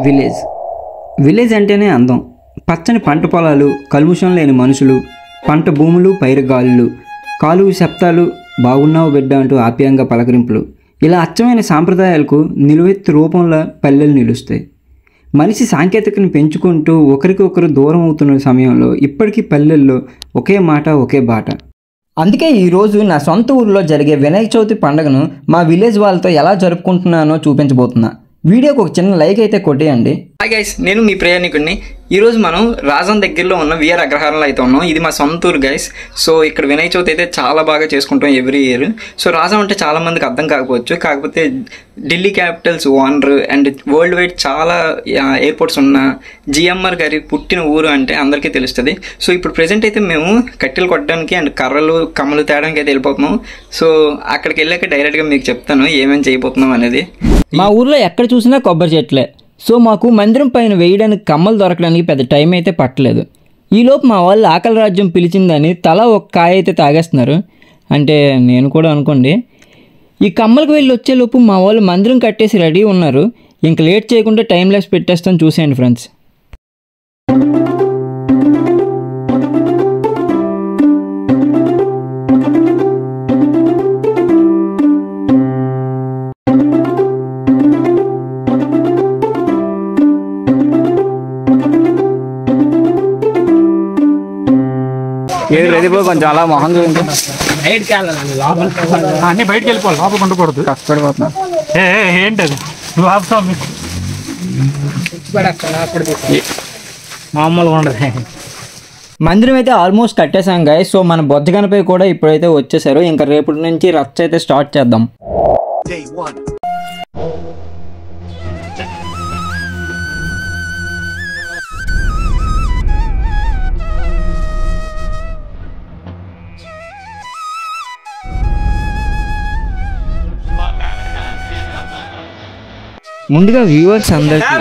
Village అంటేనే అందం. పచ్చని పంట పొలాలు, కల్ముషం లేని మనుషులు, పంట భూములు, పైరుగాలులు, కాలువ శబ్దాలు, బాగున్నావు బిడ్డ అంటూ ఆప్యాయంగా పలకరింపులు, ఇలా అచ్చమైన సాంప్రదాయాలకు నిలువెత్తు రూపంలో పల్లెలు నిలుస్తాయి. మనిషి సాంకేతికను పెంచుకుంటూ ఒకరికి ఒకరు దూరం అవుతున్న సమయంలో ఇప్పటికీ పల్లెల్లో ఒకే మాట, ఒకే బాట. అందుకే ఈరోజు నా సొంత ఊరిలో జరిగే వినాయక చవితి పండుగను మా విలేజ్ వాళ్ళతో ఎలా జరుపుకుంటున్నానో చూపించబోతున్నా. వీడియోకి ఒక చిన్న లైక్ అయితే కొట్టేయండి. హాయ్ గైస్, నేను మీ ప్రయాణికుడిని. ఈరోజు మనం రాజం దగ్గరలో ఉన్న విఆర్ అగ్రహారంలో అయితే ఉన్నాం. ఇది మా సొంత ఊరు గైస్. సో ఇక్కడ వినాయక చవితి అయితే చాలా బాగా చేసుకుంటాం ఎవ్రీ ఇయర్. సో రాజం అంటే చాలా మందికి అర్థం కాకపోవచ్చు, కాకపోతే Delhi Capitals owner and world wide చాలా ఎయిర్పోర్ట్స్ ఉన్న జిఎంఆర్ గారి పుట్టిన ఊరు అంటే అందరికీ తెలుస్తుంది. సో ఇప్పుడు ప్రెసెంట్ అయితే మేము కట్టెలు కొట్టడానికి అండ్ కర్రలు కమ్మలు తేడానికి అయితే వెళ్ళిపోతున్నాం. సో అక్కడికి వెళ్ళాక డైరెక్ట్గా మీకు చెప్తాను ఏమేమి చేయబోతున్నాం అనేది. మా ఊర్లో ఎక్కడ చూసినా కొబ్బరి చెట్లే. సో మాకు మందిరం పైన వేయడానికి కమ్మలు దొరకడానికి పెద్ద టైం అయితే పట్టలేదు. ఈలోపు మా వాళ్ళు ఆకలి రాజ్యం పిలిచిందని తలా ఒక కాయ అయితే తాగేస్తున్నారు. అంటే నేను కూడా అనుకోండి. ఈ కమ్మలకు వెళ్ళి వచ్చేలోపు మా వాళ్ళు మందిరం కట్టేసి రెడీ ఉన్నారు. ఇంక లేట్ చేయకుండా టైం లెస్ పెట్టేస్తాను, చూసేయండి ఫ్రెండ్స్. కొంచెం అలా మొహం చూడండి. అన్ని బయటకు వెళ్ళిపోవాలి, లోపల ఉండకూడదు. కష్టపడిపోతున్నా. ఏంటది మామూలుగా ఉండదు. మందిరం అయితే ఆల్మోస్ట్ కట్టేసాం గైస్. సో మన బొజ్జగనపై కూడా ఇప్పుడైతే వచ్చేసారు. ఇంకా రేపటి నుంచి రచ్చ అయితే స్టార్ట్ చేద్దాం. ముందుగా వ్యూవర్స్ అందరికీ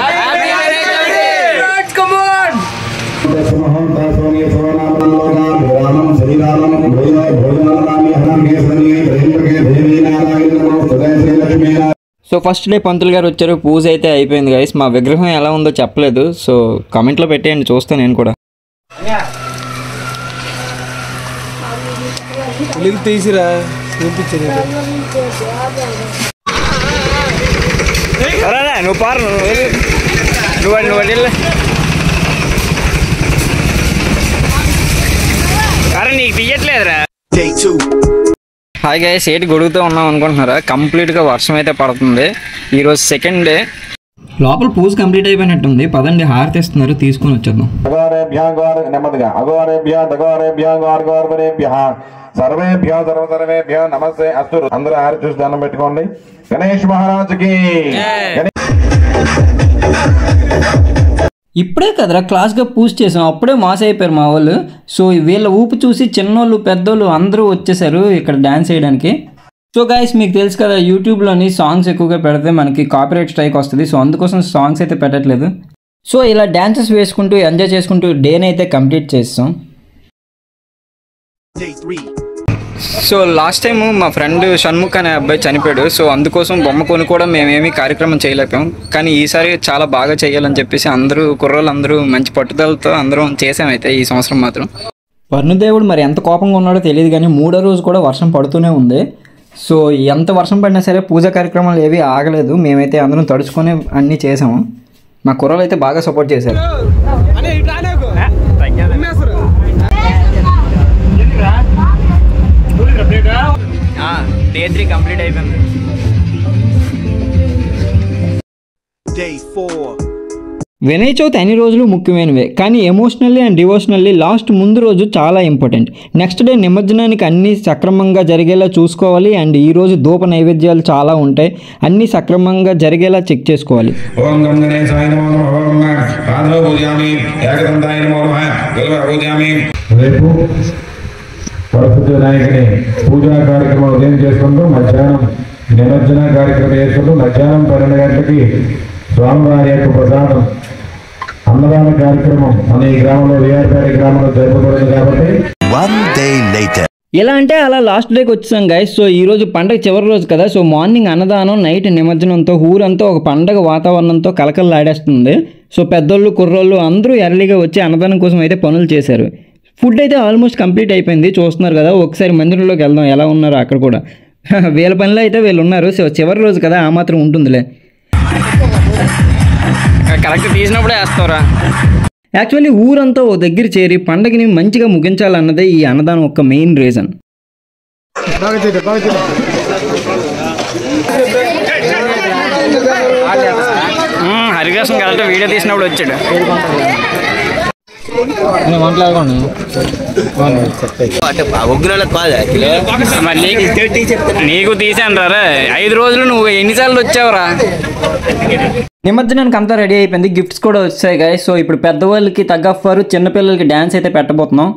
సో ఫస్ట్ డే పంతులు గారు వచ్చారు, పూజ అయితే అయిపోయింది గైస్. మా విగ్రహం ఎలా ఉందో చెప్పలేదు, సో కామెంట్లో పెట్టేయండి, చూస్తాను నేను కూడా. తీసిరా నువ్వు పారు, నువ్వు అరే నీకు తీయట్లేదురా. హాయ్ గైస్, ఏంటి గొడుగుతూ ఉన్నాం అనుకుంటున్నారా? కంప్లీట్గా వర్షం అయితే పడుతుంది. ఈరోజు సెకండ్ డే. లోపల పూజ కంప్లీట్ అయిపోయినట్టుంది. పదండి, హారతి ఇస్తున్నారు, తీసుకుని వచ్చేద్దాం. సర్వేభ్యో సర్వేభ్యో నమస్తే అస్తు. అందరూ హారతి చూసి దండం పెట్టుకోండి. గణేష్ మహారాజుకి. ఇప్పుడే కదరా క్లాస్గా పూజ చేసాం, అప్పుడే మాస్ అయిపోయారు మా వాళ్ళు. సో వీళ్ళ ఊపు చూసి చిన్నోళ్ళు పెద్దోళ్ళు అందరూ వచ్చేసారు ఇక్కడ డ్యాన్స్ చేయడానికి. సో గైస్, మీకు తెలుసు కదా, యూట్యూబ్లోని సాంగ్స్ ఎక్కువగా పెడితే మనకి కాపీరైట్ స్ట్రైక్ వస్తుంది. సో అందుకోసం సాంగ్స్ అయితే పెట్టట్లేదు. సో ఇలా డ్యాన్సెస్ వేసుకుంటూ ఎంజాయ్ చేసుకుంటూ డేని అయితే కంప్లీట్ చేస్తాం. సో లాస్ట్ టైము మా ఫ్రెండ్ షణ్ముఖ్ అనే అబ్బాయి చనిపోయాడు. సో అందుకోసం బొమ్మ కొని కూడా మేమేమీ కార్యక్రమం చేయలేకపోయాం. కానీ ఈసారి చాలా బాగా చేయాలని చెప్పేసి అందరూ కుర్రోళ్ళు అందరూ మంచి పట్టుదలతో అందరం చేసామైతే ఈ సంవత్సరం మాత్రం. వరుణదేవుడు మరి ఎంత కోపంగా ఉన్నాడో తెలియదు, కానీ 3వ రోజు కూడా వర్షం పడుతూనే ఉంది. సో ఎంత వర్షం పడినా సరే పూజా కార్యక్రమాలు ఏవి ఆగలేదు. మేమైతే అందరం తడుచుకొని అన్నీ చేసాము. మా కుర్రోళ్ళు అయితే బాగా సపోర్ట్ చేశారు. డే 3 కంప్లీట్ అయిపోయింది. వినాయక చవితి అన్ని రోజులు ముఖ్యమైనవే, కానీ ఎమోషనల్లీ అండ్ డివోషనల్లీ లాస్ట్ ముందు రోజు చాలా ఇంపార్టెంట్. నెక్స్ట్ డే నిమజ్జనానికి అన్నీ సక్రమంగా జరిగేలా చూసుకోవాలి. అండ్ ఈ రోజు ధూప నైవేద్యాలు చాలా ఉంటాయి, అన్నీ సక్రమంగా జరిగేలా చెక్ చేసుకోవాలి. సరస్వతి వినాయకుని పూజా కార్యక్రమం ఉదయం చేసుకుంటూ మధ్యాహ్నం నిమజ్జన కార్యక్రమం చేసుకుంటూ మధ్యాహ్నం 12 గంటలకి స్వామివారి యొక్క ప్రసాదం అన్నదాన కార్యక్రమం మన ఈ గ్రామంలో విఆర్పేట గ్రామంలో జరపబడింది కాబట్టి ఎలా అంటే అలా లాస్ట్ డేకి వచ్చాం గైస్. సో ఈరోజు పండగ చివరి రోజు కదా. సో మార్నింగ్ అన్నదానం, నైట్ నిమజ్జనంతో ఊరంతా ఒక పండగ వాతావరణంతో కలకలలాడేస్తుంది. సో పెద్దోళ్ళు కుర్రోళ్ళు అందరూ ఎర్లీగా వచ్చి అన్నదానం కోసం అయితే పనులు చేశారు. ఫుడ్ అయితే ఆల్మోస్ట్ కంప్లీట్ అయిపోయింది, చూస్తున్నారు కదా. ఒకసారి మందిరంలోకి వెళ్దాం ఎలా ఉన్నారో అక్కడ కూడా. వీళ్ళ పనిలో అయితే వీళ్ళు ఉన్నారు. సో చివరి రోజు కదా, ఆ మాత్రం ఉంటుందిలే. కరెక్ట్ తీసినప్పుడే వేస్తావురా. యాక్చువల్లీ ఊరంతా ఓ దగ్గర చేరి పండగని మంచిగా ముగించాలన్నదే ఈ అన్నదానం ఒక మెయిన్ రీజన్. హరిదాసం కరెక్ట్ వీడియో తీసినప్పుడు వచ్చాడు. నీకు తీసాను రా. 5 రోజులు నువ్వు ఎన్నిసార్లు వచ్చావురా? నిమజ్జనానికి అంతా రెడీ అయిపోయింది, గిఫ్ట్స్ కూడా వచ్చాయి గైస్. సో ఇప్పుడు పెద్దవాళ్ళకి తగ్గఫారు, చిన్నపిల్లలకి డ్యాన్స్ అయితే పెట్టబోతున్నాం.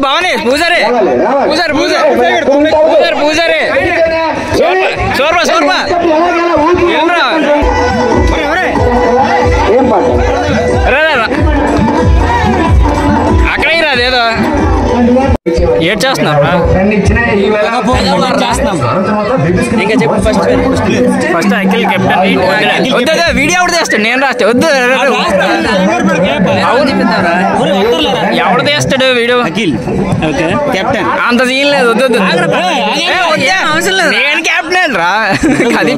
బావనే పూజారే పూజారి పూజారి పూజారి పూజారే సోర్బా సోర్బా ఏమరా అక్కడే రాదేదో ఏడ్ చేస్తున్నారా? ఇంకా చెప్పు. ఫస్ట్ అఖిల్ కెప్టెన్ వద్దు, వీడియో ఎవరు చేస్తాడు? నేను రాస్తా. వద్దు, ఎవడు తీస్తాడు వీడియో? అఖిల్ కెప్టెన్. అంత సీన్ లేదు, వద్దు అవసరం లేదు. నేను కెప్టెన్ రా. అది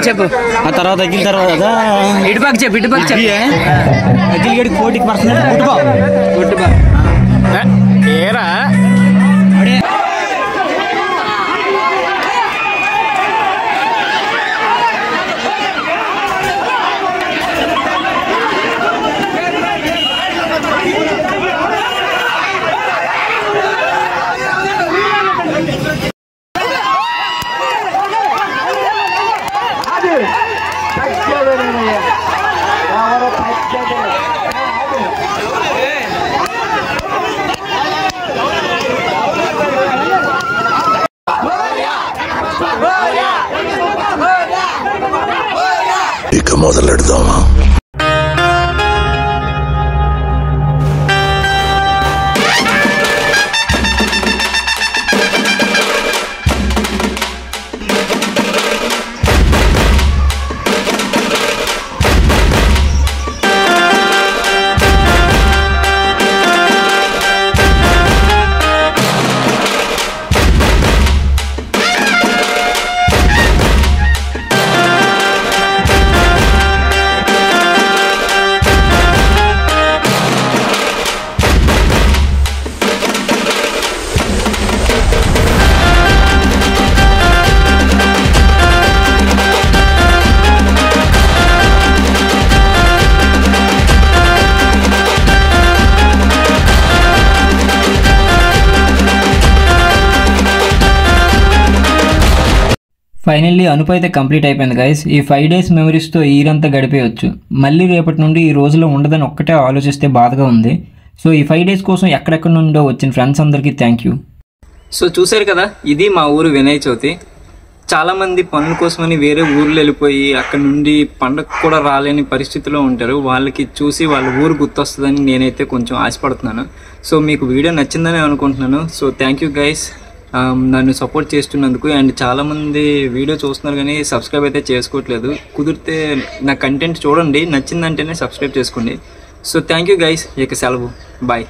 చెప్పు. ఆ తర్వాత అఖిల్ తర్వాత ఇటుపక్క చెప్పు. ఇటుపక్క చెప్పు. అఖిల్ గడికి 40% ఏరా ఇక మొదలెడదామా? ఫైనల్లీ అనుపు అయితే కంప్లీట్ అయిపోయింది గైస్. ఈ 5 days మెమరీస్తో ఈరంతా గడిపేయచ్చు. మళ్ళీ రేపటి నుండి ఈ రోజులో ఉండదని ఒక్కటే ఆలోచిస్తే బాధగా ఉంది. సో ఈ 5 days కోసం ఎక్కడెక్కడ నుండో వచ్చిన ఫ్రెండ్స్ అందరికీ థ్యాంక్ యూ. సో చూశారు కదా, ఇది మా ఊరు వినాయక చవితి. చాలామంది పనుల కోసమని వేరే ఊర్లు వెళ్ళిపోయి అక్కడ నుండి పండగ కూడా రాలేని పరిస్థితిలో ఉంటారు. వాళ్ళకి చూసి వాళ్ళ ఊరు గుర్తొస్తుందని నేనైతే కొంచెం ఆశపడుతున్నాను. సో మీకు వీడియో నచ్చిందని అనుకుంటున్నాను. సో థ్యాంక్ యూ గైస్ నన్ను సపోర్ట్ చేస్తున్నందుకు. అండ్ చాలామంది వీడియో చూస్తున్నారు కానీ సబ్స్క్రైబ్ అయితే చేసుకోవట్లేదు. కుదిరితే నా కంటెంట్ చూడండి, నచ్చిందంటేనే సబ్స్క్రైబ్ చేసుకోండి. So thank you guys. ఇక సెలవు, బాయ్.